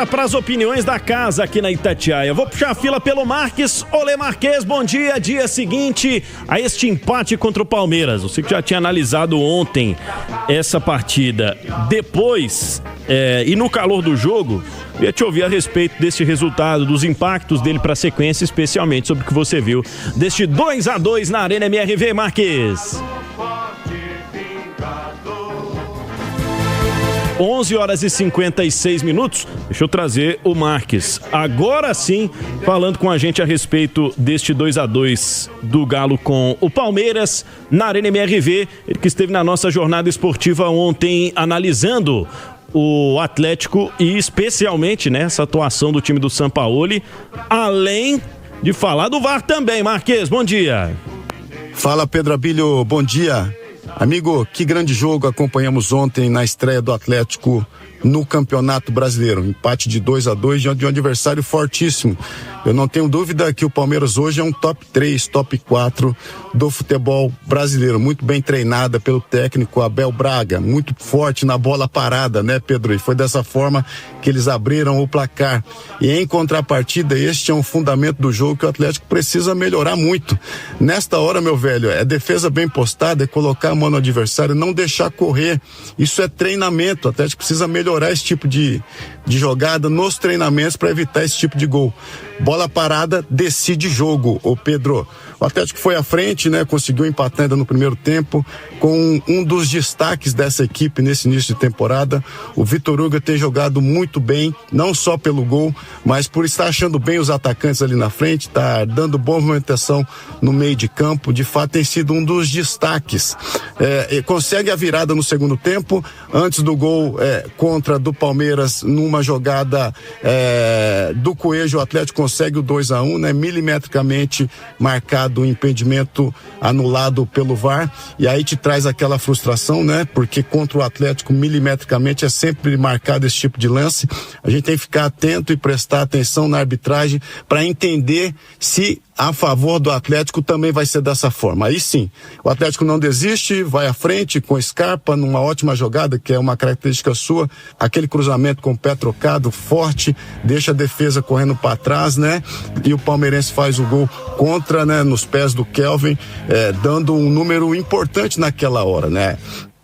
agora para as opiniões da casa aqui na Itatiaia. Vou puxar a fila pelo Marques. Olê, Marques, bom dia. Dia seguinte a este empate contra o Palmeiras. Você que já tinha analisado ontem essa partida. Depois, e no calor do jogo, eu ia te ouvir a respeito desse resultado, dos impactos dele para a sequência, especialmente sobre o que você viu deste 2-2 na Arena MRV, Marques. 11h56. Deixa eu trazer o Marques. Agora sim, falando com a gente a respeito deste 2-2 do Galo com o Palmeiras na Arena MRV. Ele que esteve na nossa jornada esportiva ontem analisando o Atlético e especialmente, né, essa atuação do time do Sampaoli, além de falar do VAR também. Marques, bom dia. Fala, Pedro Abílio, bom dia. Amigo, que grande jogo acompanhamos ontem na estreia do Atlético no Campeonato Brasileiro. Empate de 2-2 diante de um adversário fortíssimo. Eu não tenho dúvida que o Palmeiras hoje é um top 3, top 4 do futebol brasileiro. Muito bem treinada pelo técnico Abel Braga. Muito forte na bola parada, né, Pedro? E foi dessa forma que eles abriram o placar. E em contrapartida, este é um fundamento do jogo que o Atlético precisa melhorar muito. Nesta hora, meu velho, é defesa bem postada, é colocar a mão no adversário, não deixar correr. Isso é treinamento. O Atlético precisa melhorar esse tipo de jogada nos treinamentos para evitar esse tipo de gol. Bola parada decide jogo, ô Pedro. O Atlético foi à frente, né? Conseguiu empatar ainda no primeiro tempo com um dos destaques dessa equipe nesse início de temporada. O Vitor Hugo tem jogado muito bem, não só pelo gol, mas por estar achando bem os atacantes ali na frente, tá dando boa movimentação no meio de campo. De fato, tem sido um dos destaques. Consegue a virada no segundo tempo, antes do gol contra do Palmeiras, numa jogada do Coelho, o Atlético consegue o 2-1, né? Milimetricamente marcado o impedimento anulado pelo VAR, e aí te traz aquela frustração, né? Porque contra o Atlético, milimetricamente, é sempre marcado esse tipo de lance. A gente tem que ficar atento e prestar atenção na arbitragem para entender se a favor do Atlético também vai ser dessa forma. Aí sim, o Atlético não desiste, vai à frente com Scarpa numa ótima jogada, que é uma característica sua, aquele cruzamento com o pé trocado, forte, deixa a defesa correndo para trás, né? E o palmeirense faz o gol contra, né? Nos pés do Kelvin, dando um número importante naquela hora, né?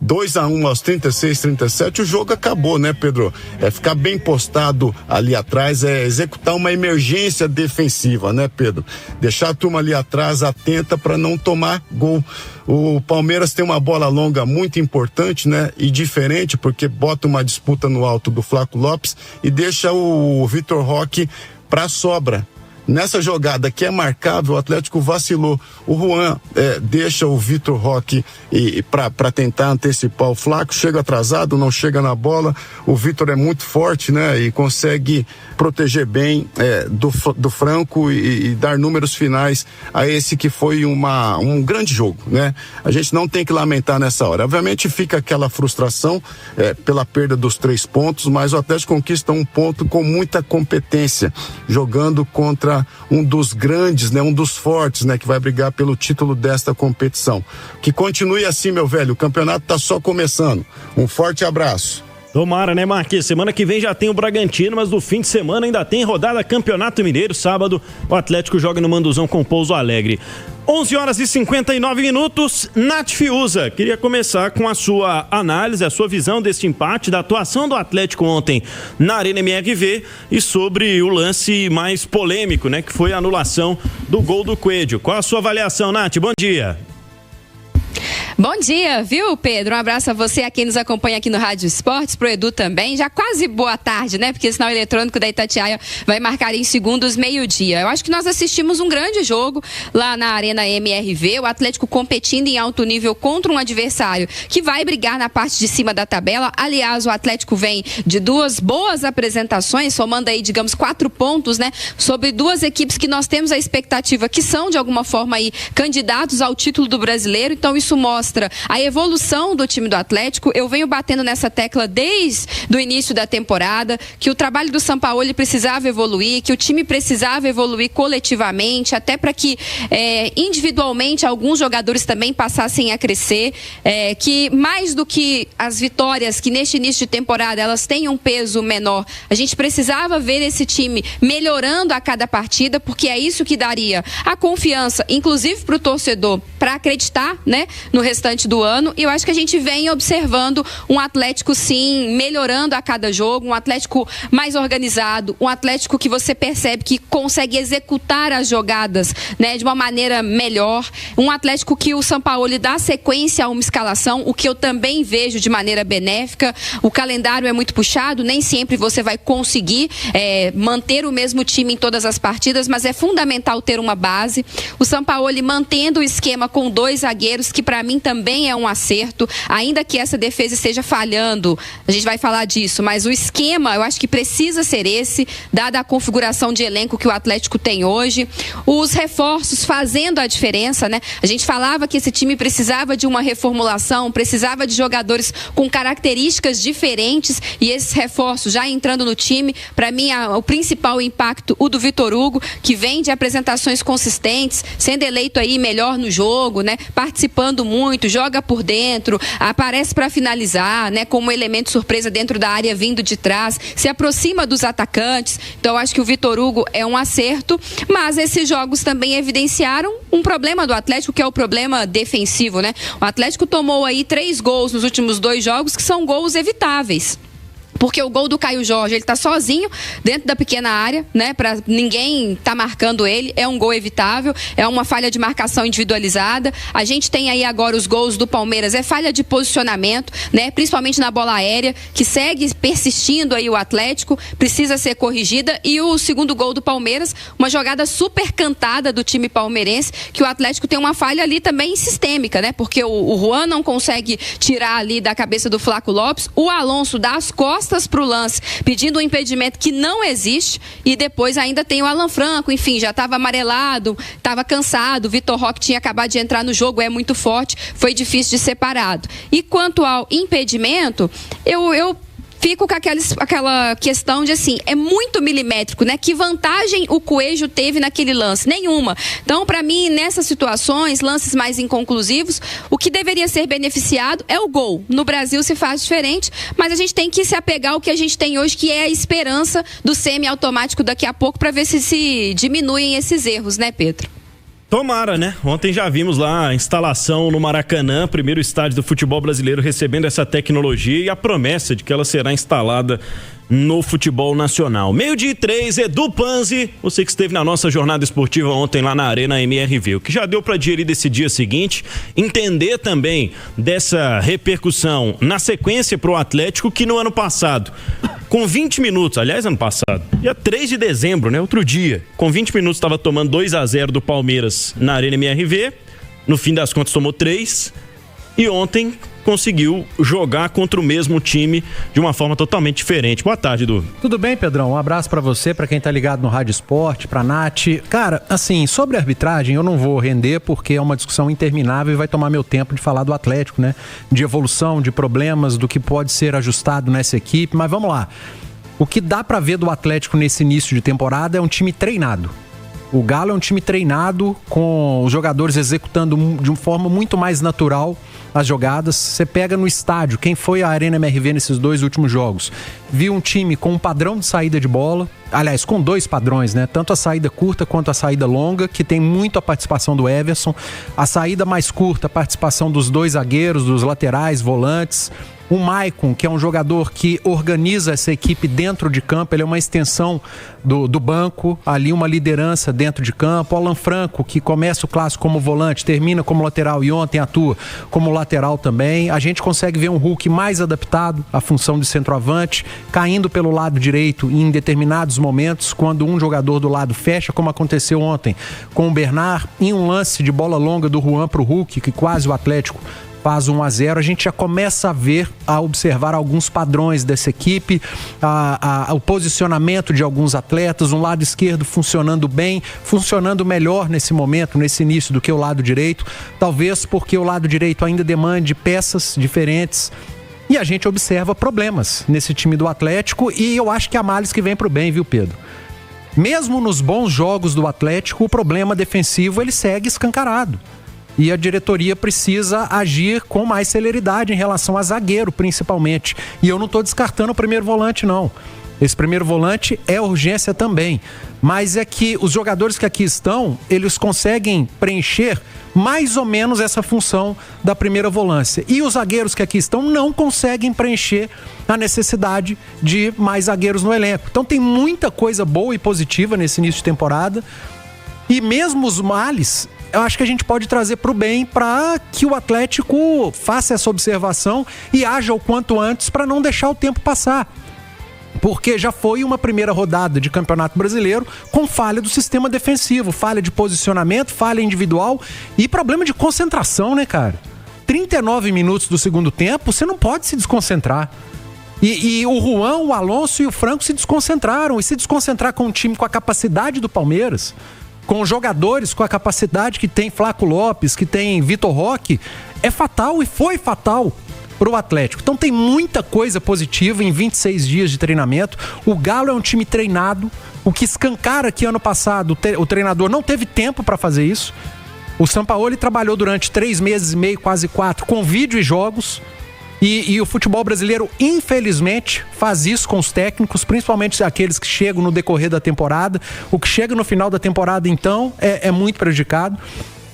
2-1 aos 36, 37, o jogo acabou, né, Pedro? Ficar bem postado ali atrás, executar uma emergência defensiva, né, Pedro? Deixar a turma ali atrás atenta para não tomar gol. O Palmeiras tem uma bola longa muito importante, né? E diferente, porque bota uma disputa no alto do Flaco Lopes e deixa o Vitor Roque para sobra. Nessa jogada que é marcável, o Atlético vacilou. O Juan deixa o Vitor Roque para tentar antecipar o Flaco, chega atrasado, não chega na bola. O Vitor é muito forte, né? E consegue proteger bem do Franco e dar números finais a esse que foi um grande jogo, né? A gente não tem que lamentar nessa hora. Obviamente fica aquela frustração pela perda dos 3 pontos, mas o Atlético conquista um ponto com muita competência, jogando contra um dos grandes, né, um dos fortes, né, que vai brigar pelo título desta competição. Que continue assim, meu velho, o campeonato tá só começando. Um forte abraço. Tomara, né, Marquinhos? Semana que vem já tem o Bragantino, mas no fim de semana ainda tem rodada Campeonato Mineiro. Sábado, o Atlético joga no Manduzão com Pouso Alegre. 11h59. Nath Fiuza, queria começar com a sua análise, a sua visão desse empate, da atuação do Atlético ontem na Arena MRV e sobre o lance mais polêmico, né, que foi a anulação do gol do Coelho. Qual a sua avaliação, Nath? Bom dia. Bom dia, viu, Pedro? Um abraço a você, a quem nos acompanha aqui no Rádio Esportes, pro Edu também. Já quase boa tarde, né? Porque o sinal eletrônico da Itatiaia vai marcar em segundos meio-dia. Eu acho que nós assistimos um grande jogo lá na Arena MRV, o Atlético competindo em alto nível contra um adversário que vai brigar na parte de cima da tabela. Aliás, o Atlético vem de 2 boas apresentações, somando aí, digamos, 4 pontos, né? Sobre 2 equipes que nós temos a expectativa que são, de alguma forma, aí, candidatos ao título do Brasileiro. Então, isso mostra mostra a evolução do time do Atlético. Eu venho batendo nessa tecla desde o início da temporada, que o trabalho do Sampaoli precisava evoluir, que o time precisava evoluir coletivamente, até para que individualmente alguns jogadores também passassem a crescer, que mais do que as vitórias, que neste início de temporada elas têm um peso menor, a gente precisava ver esse time melhorando a cada partida, porque é isso que daria a confiança, inclusive para o torcedor, para acreditar, né, no restante do ano. E eu acho que a gente vem observando um Atlético, sim, melhorando a cada jogo, um Atlético mais organizado, um Atlético que você percebe que consegue executar as jogadas, né, de uma maneira melhor, um Atlético que o Sampaoli dá sequência a uma escalação, o que eu também vejo de maneira benéfica. O calendário é muito puxado, nem sempre você vai conseguir manter o mesmo time em todas as partidas, mas é fundamental ter uma base. O Sampaoli mantendo o esquema com 2 zagueiros, que para mim também é um acerto, ainda que essa defesa esteja falhando, a gente vai falar disso, mas o esquema eu acho que precisa ser esse, dada a configuração de elenco que o Atlético tem hoje. Os reforços fazendo a diferença, né? A gente falava que esse time precisava de uma reformulação, precisava de jogadores com características diferentes, e esses reforços já entrando no time, para mim o principal impacto, o do Vitor Hugo, que vem de apresentações consistentes, sendo eleito aí melhor no jogo, né? Participando muito, joga por dentro, aparece para finalizar, né? Como elemento surpresa dentro da área vindo de trás, se aproxima dos atacantes. Então eu acho que o Vitor Hugo é um acerto, mas esses jogos também evidenciaram um problema do Atlético, que é o problema defensivo, né? O Atlético tomou aí 3 gols nos últimos 2 jogos, que são gols evitáveis. Porque o gol do Caio Jorge, ele tá sozinho dentro da pequena área, né? Pra ninguém tá marcando ele. É um gol evitável, é uma falha de marcação individualizada. A gente tem aí agora os gols do Palmeiras, é falha de posicionamento, né? Principalmente na bola aérea, que segue persistindo aí o Atlético, precisa ser corrigida. E o segundo gol do Palmeiras, uma jogada super cantada do time palmeirense, que o Atlético tem uma falha ali também sistêmica, né? Porque o Juan não consegue tirar ali da cabeça do Flaco Lopes, o Alonso dá as costas para o lance, pedindo um impedimento que não existe, e depois ainda tem o Alan Franco, enfim, já estava amarelado, estava cansado, o Vitor Roque tinha acabado de entrar no jogo, é muito forte, foi difícil de ser parado. E quanto ao impedimento, eu fico com aquela questão de assim, é muito milimétrico, né? Que vantagem o Coelho teve naquele lance? Nenhuma. Então, para mim, nessas situações, lances mais inconclusivos, o que deveria ser beneficiado é o gol. No Brasil se faz diferente, mas a gente tem que se apegar ao que a gente tem hoje, que é a esperança do semiautomático daqui a pouco, para ver se diminuem esses erros, né, Pedro? Tomara, né? Ontem já vimos lá a instalação no Maracanã, primeiro estádio do futebol brasileiro recebendo essa tecnologia, e a promessa de que ela será instalada no futebol nacional. 12:03, Edu Panzi, você que esteve na nossa jornada esportiva ontem lá na Arena MRV, o que já deu para digerir desse dia seguinte, entender também dessa repercussão na sequência pro Atlético, que no ano passado, com 20 minutos, aliás, ano passado, dia 3 de dezembro, né, outro dia, com 20 minutos estava tomando 2-0 do Palmeiras na Arena MRV, no fim das contas tomou 3, e ontem conseguiu jogar contra o mesmo time de uma forma totalmente diferente. Boa tarde, Edu. Tudo bem, Pedrão? Um abraço pra você, pra quem tá ligado no Rádio Esporte, pra Nath. Cara, assim, sobre a arbitragem eu não vou render, porque é uma discussão interminável e vai tomar meu tempo de falar do Atlético, né? De evolução, de problemas, do que pode ser ajustado nessa equipe, mas vamos lá. O que dá pra ver do Atlético nesse início de temporada é um time treinado. O Galo é um time treinado, com os jogadores executando de uma forma muito mais natural as jogadas. Você pega no estádio, quem foi à Arena MRV nesses 2 últimos jogos, viu um time com um padrão de saída de bola, aliás, com 2 padrões, né? Tanto a saída curta quanto a saída longa, que tem muito a participação do Everson. A saída mais curta, a participação dos 2 zagueiros, dos laterais, volantes. O Maicon, que é um jogador que organiza essa equipe dentro de campo, ele é uma extensão do banco, ali uma liderança dentro de campo. O Alan Franco, que começa o clássico como volante, termina como lateral e ontem atua como lateral também. A gente consegue ver um Hulk mais adaptado à função de centroavante, caindo pelo lado direito em determinados momentos, quando um jogador do lado fecha, como aconteceu ontem com o Bernard, em um lance de bola longa do Juan para o Hulk, que quase o Atlético faz 1-0, a gente já começa a observar alguns padrões dessa equipe, o posicionamento de alguns atletas, um lado esquerdo funcionando bem, funcionando melhor nesse momento, nesse início, do que o lado direito, talvez porque o lado direito ainda demande peças diferentes. E a gente observa problemas nesse time do Atlético, e eu acho que a males que vem pro bem, viu, Pedro? Mesmo nos bons jogos do Atlético, o problema defensivo ele segue escancarado. E a diretoria precisa agir com mais celeridade em relação a zagueiro, principalmente. E eu não estou descartando o primeiro volante, não. Esse primeiro volante é urgência também. Mas é que os jogadores que aqui estão, eles conseguem preencher mais ou menos essa função da primeira volância. E os zagueiros que aqui estão não conseguem preencher a necessidade de mais zagueiros no elenco. Então tem muita coisa boa e positiva nesse início de temporada. E mesmo os males, eu acho que a gente pode trazer para o bem, para que o Atlético faça essa observação e haja o quanto antes para não deixar o tempo passar. Porque já foi uma primeira rodada de Campeonato Brasileiro com falha do sistema defensivo, falha de posicionamento, falha individual e problema de concentração, né, cara? 39 minutos do segundo tempo, você não pode se desconcentrar. E o Juan, o Alonso e o Franco se desconcentraram. E se desconcentrar com um time com a capacidade do Palmeiras, com jogadores com a capacidade que tem Flaco Lopes, que tem Vitor Roque, é fatal e foi fatal para o Atlético. Então tem muita coisa positiva em 26 dias de treinamento. O Galo é um time treinado, o que escancara que ano passado o treinador não teve tempo para fazer isso. O Sampaoli trabalhou durante 3 meses e meio, quase 4, com vídeo e jogos. E o futebol brasileiro, infelizmente, faz isso com os técnicos, principalmente aqueles que chegam no decorrer da temporada. O que chega no final da temporada, então, é muito prejudicado.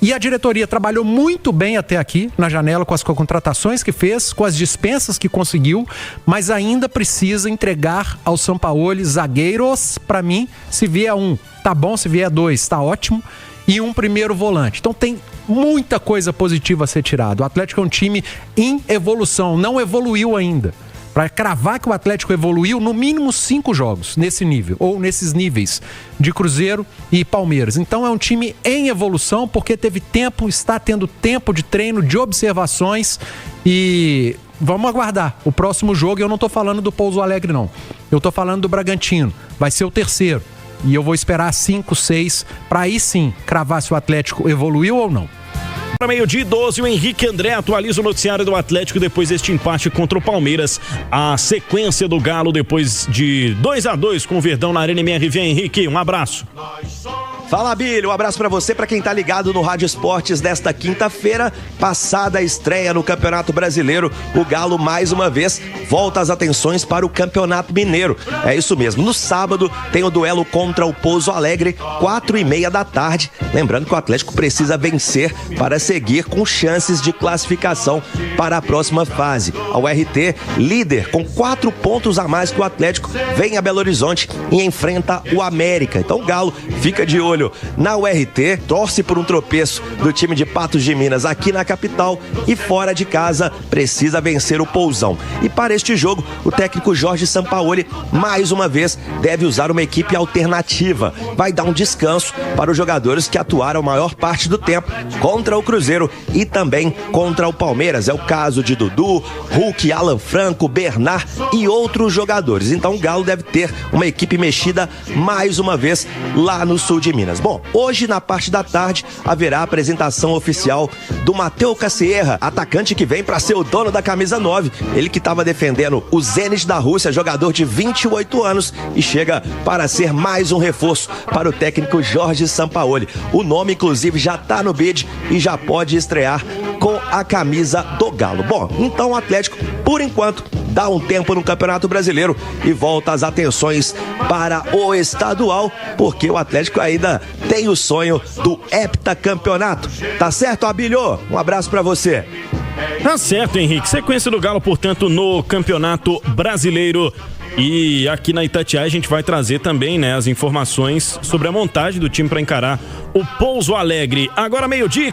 E a diretoria trabalhou muito bem até aqui, na janela, com as contratações que fez, com as dispensas que conseguiu, mas ainda precisa entregar ao Sampaoli zagueiros. Para mim, se vier um, tá bom, se vier 2, tá ótimo, e um primeiro volante. Então tem muita coisa positiva a ser tirada. O Atlético é um time em evolução, não evoluiu ainda. Para cravar que o Atlético evoluiu, no mínimo 5 jogos nesse nível, ou nesses níveis de Cruzeiro e Palmeiras. Então é um time em evolução, porque teve tempo, está tendo tempo de treino, de observações, e vamos aguardar o próximo jogo. Eu não estou falando do Pouso Alegre, não. Eu estou falando do Bragantino. Vai ser o terceiro. E eu vou esperar 5, 6, para aí sim cravar se o Atlético evoluiu ou não. Para meio-dia 12, o Henrique André atualiza o noticiário do Atlético depois deste empate contra o Palmeiras. A sequência do Galo depois de 2-2 com o Verdão na Arena MRV. Henrique, um abraço. Fala, Bílio, um abraço pra você, pra quem tá ligado no Rádio Esportes desta quinta-feira, passada a estreia no Campeonato Brasileiro, o Galo mais uma vez volta as atenções para o Campeonato Mineiro. É isso mesmo, no sábado tem o duelo contra o Pouso Alegre, 4h30 da tarde, lembrando que o Atlético precisa vencer para seguir com chances de classificação para a próxima fase. A URT, líder com 4 pontos a mais que o Atlético, vem a Belo Horizonte e enfrenta o América. Então o Galo fica de olho na URT, torce por um tropeço do time de Patos de Minas aqui na capital e fora de casa precisa vencer o Pousão. E para este jogo, o técnico Jorge Sampaoli mais uma vez deve usar uma equipe alternativa. Vai dar um descanso para os jogadores que atuaram a maior parte do tempo contra o Cruzeiro e também contra o Palmeiras. É o caso de Dudu, Hulk, Alan Franco, Bernard e outros jogadores. Então o Galo deve ter uma equipe mexida mais uma vez lá no sul de Minas. Bom, hoje na parte da tarde haverá a apresentação oficial do Matheus Cassierra, atacante que vem para ser o dono da camisa 9. Ele que estava defendendo o Zenit da Rússia, jogador de 28 anos e chega para ser mais um reforço para o técnico Jorge Sampaoli. O nome inclusive já está no bid e já pode estrear com a camisa do Galo. Bom, então o Atlético, por enquanto, dá um tempo no Campeonato Brasileiro e volta as atenções para o estadual, porque o Atlético ainda tem o sonho do heptacampeonato. Tá certo, Abílio? Um abraço pra você. Tá certo, Henrique. Sequência do Galo, portanto, no Campeonato Brasileiro. E aqui na Itatiaia a gente vai trazer também, né, as informações sobre a montagem do time para encarar o Pouso Alegre. Agora meio-dia.